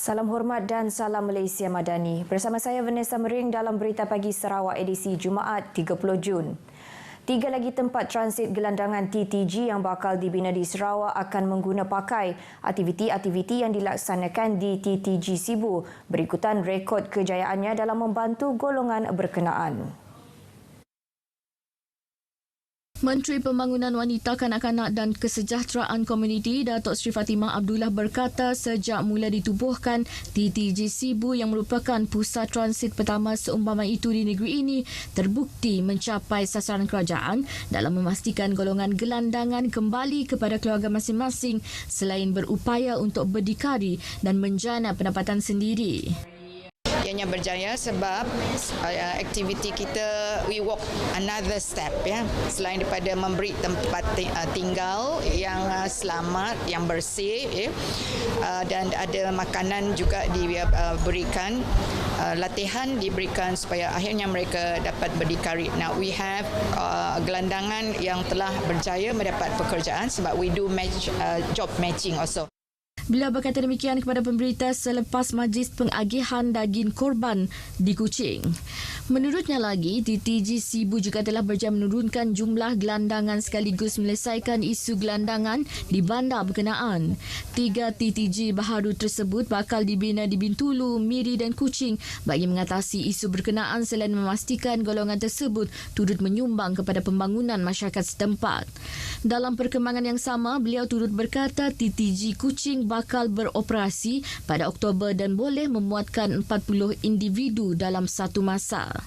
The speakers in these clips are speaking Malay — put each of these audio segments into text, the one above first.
Salam hormat dan salam Malaysia Madani. Bersama saya Vanessa Mering dalam Berita Pagi Sarawak edisi Jumaat 30 Jun. 3 lagi tempat transit gelandangan TTG yang bakal dibina di Sarawak akan mengguna pakai aktiviti-aktiviti yang dilaksanakan di TTG Sibu berikutan rekod kejayaannya dalam membantu golongan berkenaan. Menteri Pembangunan Wanita, Kanak-kanak dan Kesejahteraan Komuniti Datuk Seri Fatimah Abdullah berkata sejak mula ditubuhkan, TTG Sibu yang merupakan pusat transit pertama seumpama itu di negeri ini terbukti mencapai sasaran kerajaan dalam memastikan golongan gelandangan kembali kepada keluarga masing-masing selain berupaya untuk berdikari dan menjana pendapatan sendiri. Ianya berjaya sebab aktiviti kita we walk another step ya, selain daripada memberi tempat tinggal yang selamat, yang bersih ya, dan ada makanan juga diberikan, latihan diberikan supaya akhirnya mereka dapat berdikari. Now we have gelandangan yang telah berjaya mendapat pekerjaan sebab we do job matching also. Beliau berkata demikian kepada pemberita selepas majlis pengagihan daging korban di Kuching. Menurutnya lagi, TTG Sibu juga telah berjaya menurunkan jumlah gelandangan sekaligus menyelesaikan isu gelandangan di bandar berkenaan. 3 TTG baharu tersebut bakal dibina di Bintulu, Miri dan Kuching bagi mengatasi isu berkenaan selain memastikan golongan tersebut turut menyumbang kepada pembangunan masyarakat setempat. Dalam perkembangan yang sama, beliau turut berkata TTG Kuching bakal beroperasi pada Oktober dan boleh memuatkan 40 individu dalam satu masa.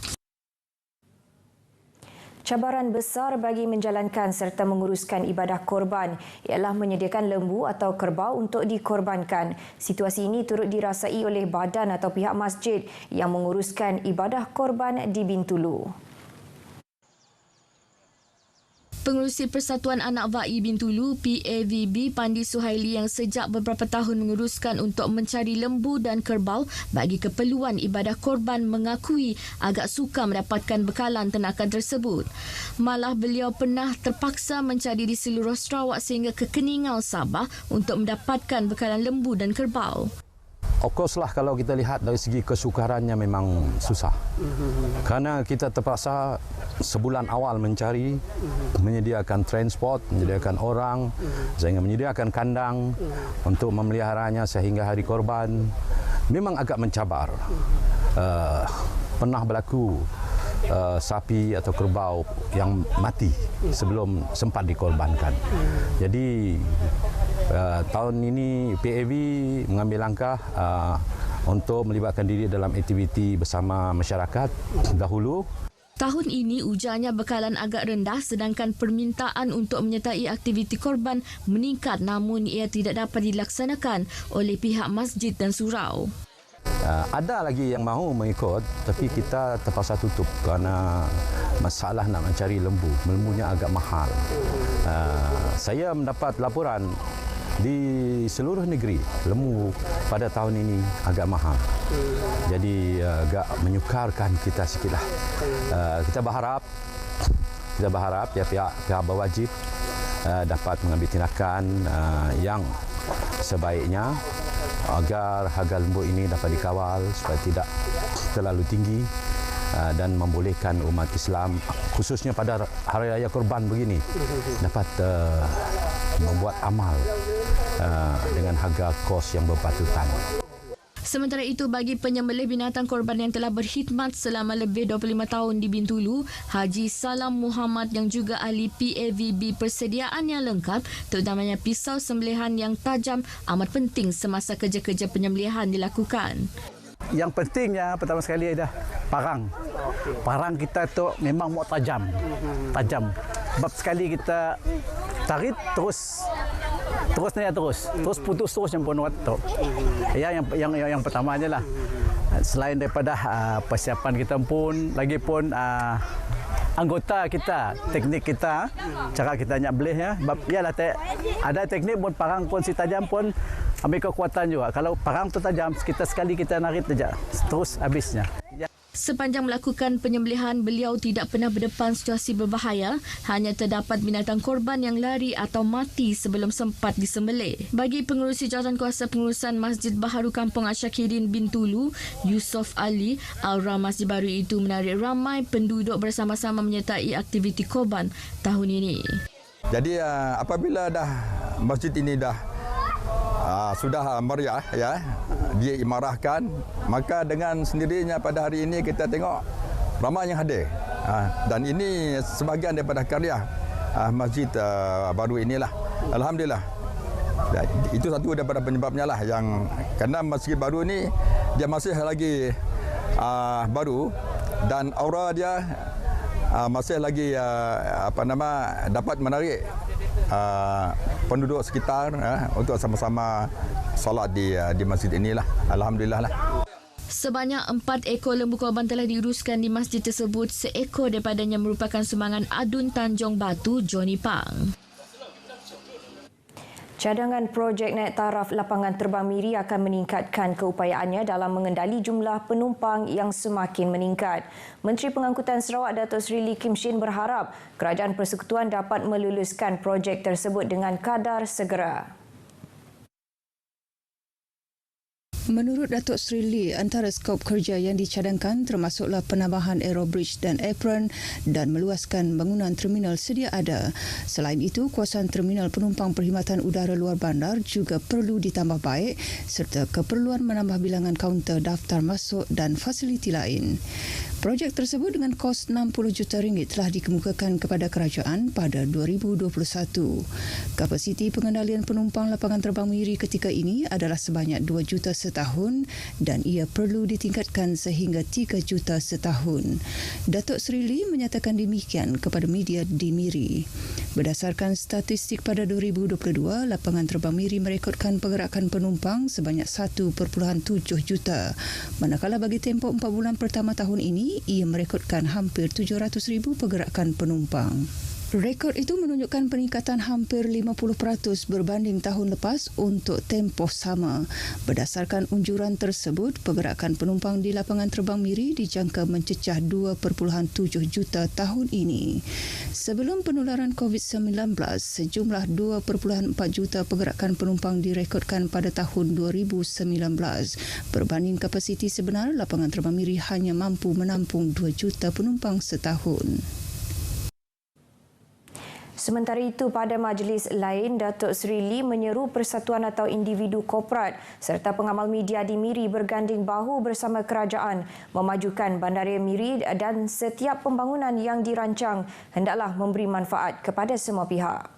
Cabaran besar bagi menjalankan serta menguruskan ibadah korban ialah menyediakan lembu atau kerbau untuk dikorbankan. Situasi ini turut dirasai oleh badan atau pihak masjid yang menguruskan ibadah korban di Bintulu. Pengerusi Persatuan Anak Vai Bintulu PAVB Pandi Suhaili yang sejak beberapa tahun menguruskan untuk mencari lembu dan kerbau bagi keperluan ibadah korban mengakui agak sukar mendapatkan bekalan ternakan tersebut. Malah beliau pernah terpaksa mencari di seluruh Sarawak sehingga ke Keningau, Sabah untuk mendapatkan bekalan lembu dan kerbau. Of course lah, kalau kita lihat dari segi kesukarannya memang susah. Kerana kita terpaksa sebulan awal mencari, menyediakan transport, menyediakan orang, sehingga menyediakan kandang untuk memeliharanya sehingga hari korban. Memang agak mencabar. Pernah berlaku sapi atau kerbau yang mati sebelum sempat dikorbankan. Jadi tahun ini PAV mengambil langkah untuk melibatkan diri dalam aktiviti bersama masyarakat dahulu. Tahun ini ujarnya bekalan agak rendah sedangkan permintaan untuk menyertai aktiviti korban meningkat namun ia tidak dapat dilaksanakan oleh pihak masjid dan surau. Ada lagi yang mahu mengikut tapi kita terpaksa tutup kerana masalah nak mencari lembu. Lembunya agak mahal. Saya mendapat laporan di seluruh negeri lembu pada tahun ini agak mahal. Jadi agak menyukarkan kita sikitlah. Kita berharap ya pihak berwajib dapat mengambil tindakan yang sebaiknya agar harga lembu ini dapat dikawal supaya tidak terlalu tinggi dan membolehkan umat Islam khususnya pada Hari Raya Korban begini dapat membuat amal dengan harga kos yang berpatutan. Sementara itu, bagi penyembelih binatang korban yang telah berkhidmat selama lebih 25 tahun di Bintulu, Haji Salam Muhammad yang juga ahli PAVB persediaan yang lengkap, terutamanya pisau sembelihan yang tajam, amat penting semasa kerja-kerja penyembelihan dilakukan. Yang pentingnya pertama sekali adalah parang. Parang kita tu memang mau tajam. Sebab sekali kita tarik terus naik terus putus terus yang pun waktu. Yang pertama aja lah. Selain daripada persiapan kita pun lagi pun anggota kita, teknik kita, cara kita nak belih ya. Sebab ialah ada teknik pun parang pun si tajam pun ambil kekuatan juga. Kalau parang tu tajam, kita sekali kita narik saja terus habisnya. Sepanjang melakukan penyembelihan, beliau tidak pernah berdepan situasi berbahaya. Hanya terdapat binatang korban yang lari atau mati sebelum sempat disembelih. Bagi pengerusi Jawatankuasa Pengurusan Masjid Baharu Kampung Asyakirin bin Tulu, Yusof Ali, aura masjid baru itu menarik ramai penduduk bersama-sama menyertai aktiviti korban tahun ini. Jadi apabila dah masjid ini dah sudah meriah, ya, dia imarahkan, maka dengan sendirinya pada hari ini kita tengok ramai yang hadir. Dan ini sebahagian daripada karya masjid baru inilah. Alhamdulillah. Itu satu daripada penyebabnya lah, yang kerana masjid baru ini dia masih lagi baru dan aura dia masih lagi dapat menarik penduduk sekitar untuk sama-sama solat di masjid inilah. Alhamdulillah lah. Sebanyak 4 ekor lembu korban telah diuruskan di masjid tersebut. Seekor daripadanya merupakan sumbangan Adun Tanjung Batu, Johnny Pang. Cadangan projek naik taraf lapangan terbang Miri akan meningkatkan keupayaannya dalam mengendali jumlah penumpang yang semakin meningkat. Menteri Pengangkutan Sarawak Datuk Seri Lee Kim Shin berharap Kerajaan Persekutuan dapat meluluskan projek tersebut dengan kadar segera. Menurut Datuk Seri Lee, antara skop kerja yang dicadangkan termasuklah penambahan aerobridge dan apron dan meluaskan bangunan terminal sedia ada. Selain itu, kawasan terminal penumpang perkhidmatan udara luar bandar juga perlu ditambah baik serta keperluan menambah bilangan kaunter daftar masuk dan fasiliti lain. Projek tersebut dengan kos RM60 juta telah dikemukakan kepada kerajaan pada 2021. Kapasiti pengendalian penumpang lapangan terbang Miri ketika ini adalah sebanyak 2 juta setahun dan ia perlu ditingkatkan sehingga 3 juta setahun. Datuk Seri Lee menyatakan demikian kepada media di Miri. Berdasarkan statistik pada 2022, lapangan terbang Miri merekodkan pergerakan penumpang sebanyak 1.7 juta. Manakala bagi tempoh 4 bulan pertama tahun ini, ia merekodkan hampir 700,000 pergerakan penumpang. Rekod itu menunjukkan peningkatan hampir 50% berbanding tahun lepas untuk tempoh sama. Berdasarkan unjuran tersebut, pergerakan penumpang di lapangan terbang Miri dijangka mencecah 2.7 juta tahun ini. Sebelum penularan COVID-19, sejumlah 2.4 juta pergerakan penumpang direkodkan pada tahun 2019. Berbanding kapasiti sebenar, lapangan terbang Miri hanya mampu menampung 2 juta penumpang setahun. Sementara itu, pada majlis lain, Datuk Seri Lee menyeru persatuan atau individu korporat serta pengamal media di Miri berganding bahu bersama kerajaan memajukan Bandaraya Miri dan setiap pembangunan yang dirancang hendaklah memberi manfaat kepada semua pihak.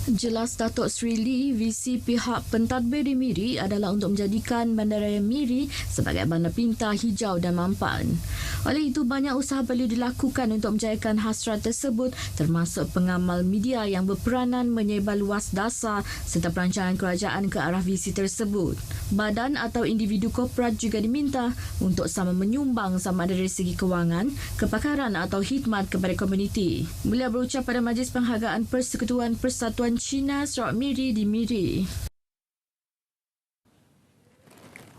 Jelas Datuk Seri Lee, visi pihak pentadbir di Miri adalah untuk menjadikan Bandaraya Miri sebagai bandar pintar, hijau dan mampan. Oleh itu, banyak usaha perlu dilakukan untuk menjayakan hasrat tersebut, termasuk pengamal media yang berperanan menyebar luas dasar serta perancangan kerajaan ke arah visi tersebut. Badan atau individu korporat juga diminta untuk sama menyumbang sama ada dari segi kewangan, kepakaran atau khidmat kepada komuniti. Beliau berucap pada Majlis Penghargaan Persekutuan Persatuan Cina Sarawak Miri di Miri.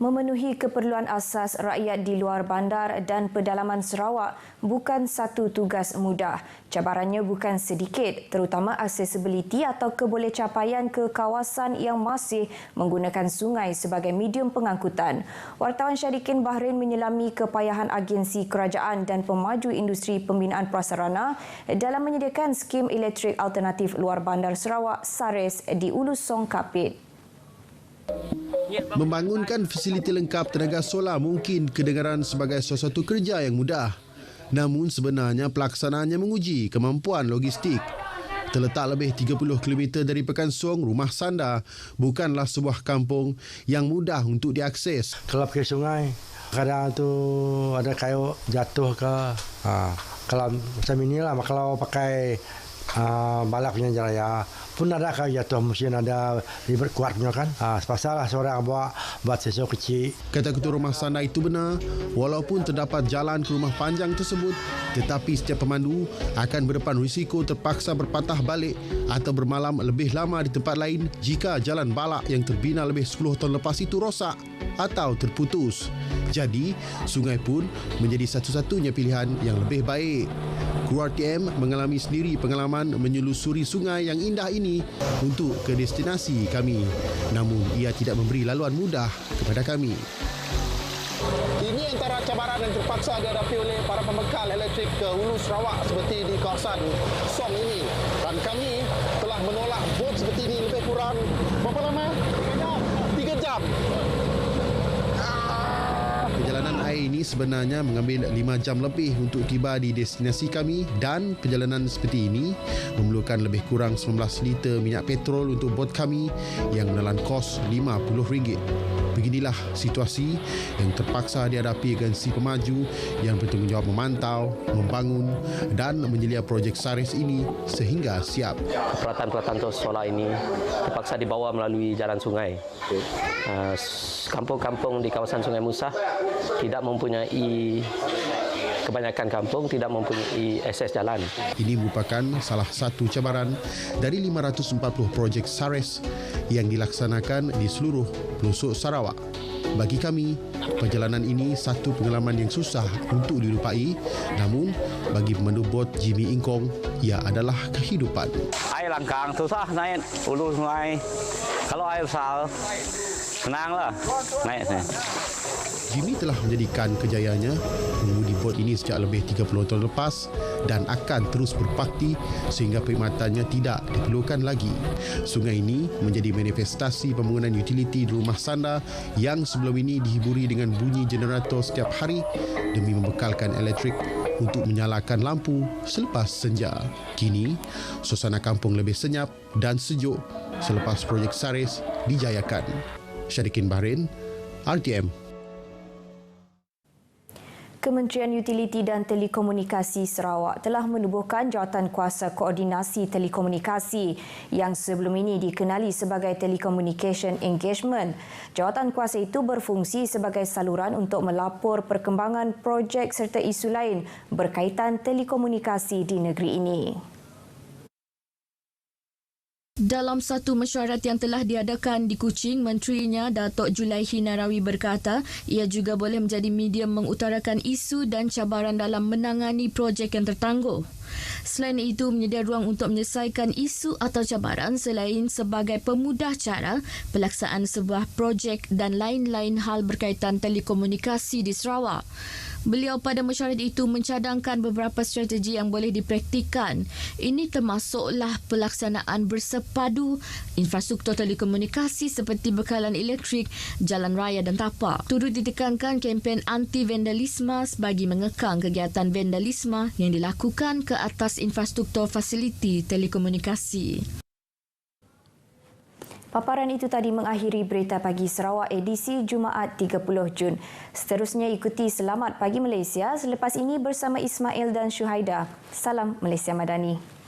Memenuhi keperluan asas rakyat di luar bandar dan pedalaman Sarawak bukan satu tugas mudah. Cabarannya bukan sedikit, terutama aksesibiliti atau kebolehcapaian ke kawasan yang masih menggunakan sungai sebagai medium pengangkutan. Wartawan Syadikin Bahrain menyelami kepayahan agensi kerajaan dan pemaju industri pembinaan prasarana dalam menyediakan skim elektrik alternatif luar bandar Sarawak SARES di Ulu Song Kapit. Membangunkan fasiliti lengkap tenaga solar mungkin kedengaran sebagai sesuatu kerja yang mudah. Namun sebenarnya pelaksanaannya menguji kemampuan logistik. Terletak lebih 30 km dari Pekansong, Rumah Sanda bukanlah sebuah kampung yang mudah untuk diakses. Kalau pergi sungai, kadang tu ada kayu jatuh ke. Kalau macam inilah, kalau pakai balaknya Jaya pun ada kayak tu mesin ada ribet kuatnya kan. Pasal seorang buat sesuatu kecil. Kata Ketua Rumah Sanda itu benar, walaupun terdapat jalan ke rumah panjang tersebut, tetapi setiap pemandu akan berdepan risiko terpaksa berpatah balik atau bermalam lebih lama di tempat lain jika jalan balak yang terbina lebih 10 tahun lepas itu rosak atau terputus. Jadi, sungai pun menjadi satu-satunya pilihan yang lebih baik. Kru RTM mengalami sendiri pengalaman menyelusuri sungai yang indah ini untuk ke destinasi kami. Namun, ia tidak memberi laluan mudah kepada kami. Ini antara cabaran yang terpaksa dihadapi oleh para pembekal elektrik ke Hulu Sarawak seperti di kawasan Som ini. Dan kami telah menolak bot seperti ini lebih kurang berapa lama? 3 jam. Perjalanan air ini sebenarnya mengambil 5 jam lebih untuk tiba di destinasi kami dan perjalanan seperti ini memerlukan lebih kurang 19 liter minyak petrol untuk bot kami yang menelan kos RM50. Beginilah situasi yang terpaksa dihadapi agensi pemaju yang bertanggungjawab memantau, membangun dan menyelia projek SARES ini sehingga siap. Peralatan-peralatan solar ini terpaksa dibawa melalui jalan sungai. Kampung-kampung di kawasan Sungai Musah tidak mempunyai, kebanyakan kampung tidak mempunyai akses jalan. Ini merupakan salah satu cabaran dari 540 projek SARES yang dilaksanakan di seluruh pelosok Sarawak. Bagi kami, perjalanan ini satu pengalaman yang susah untuk dilupai, namun bagi pemandu bot Jimmy Ingkong, ia adalah kehidupan. Air langkang susah naik hulu sungai. Kalau air besar, senanglah naik. Jimmy telah menjadikan kejayaannya mengemudi bot ini sejak lebih 30 tahun lepas dan akan terus berbakti sehingga perkhidmatannya tidak diperlukan lagi. Sungai ini menjadi manifestasi pembangunan utiliti di rumah sanda yang sebelum ini dihiburi dengan bunyi generator setiap hari demi membekalkan elektrik untuk menyalakan lampu selepas senja. Kini, suasana kampung lebih senyap dan sejuk selepas projek SARES dijayakan. Syadikin Bahrain, RTM. Kementerian Utiliti dan Telekomunikasi Sarawak telah menubuhkan Jawatan Kuasa Koordinasi Telekomunikasi yang sebelum ini dikenali sebagai Telecommunication Engagement. Jawatan kuasa itu berfungsi sebagai saluran untuk melapor perkembangan projek serta isu lain berkaitan telekomunikasi di negeri ini. Dalam satu mesyuarat yang telah diadakan di Kuching, Menterinya Datuk Julaihi Narawi berkata ia juga boleh menjadi medium mengutarakan isu dan cabaran dalam menangani projek yang tertangguh. Selain itu, menyedia ruang untuk menyelesaikan isu atau cabaran selain sebagai pemudah cara pelaksanaan sebuah projek dan lain-lain hal berkaitan telekomunikasi di Sarawak. Beliau pada mesyuarat itu mencadangkan beberapa strategi yang boleh dipraktikkan. Ini termasuklah pelaksanaan bersepadu infrastruktur telekomunikasi seperti bekalan elektrik, jalan raya dan tapak. Turut ditekankan kempen anti-vandalisme bagi mengekang kegiatan vandalisme yang dilakukan ke atas infrastruktur fasiliti telekomunikasi. Paparan itu tadi mengakhiri Berita Pagi Sarawak edisi Jumaat 30 Jun. Seterusnya ikuti Selamat Pagi Malaysia selepas ini bersama Ismail dan Syuhaida. Salam Malaysia Madani.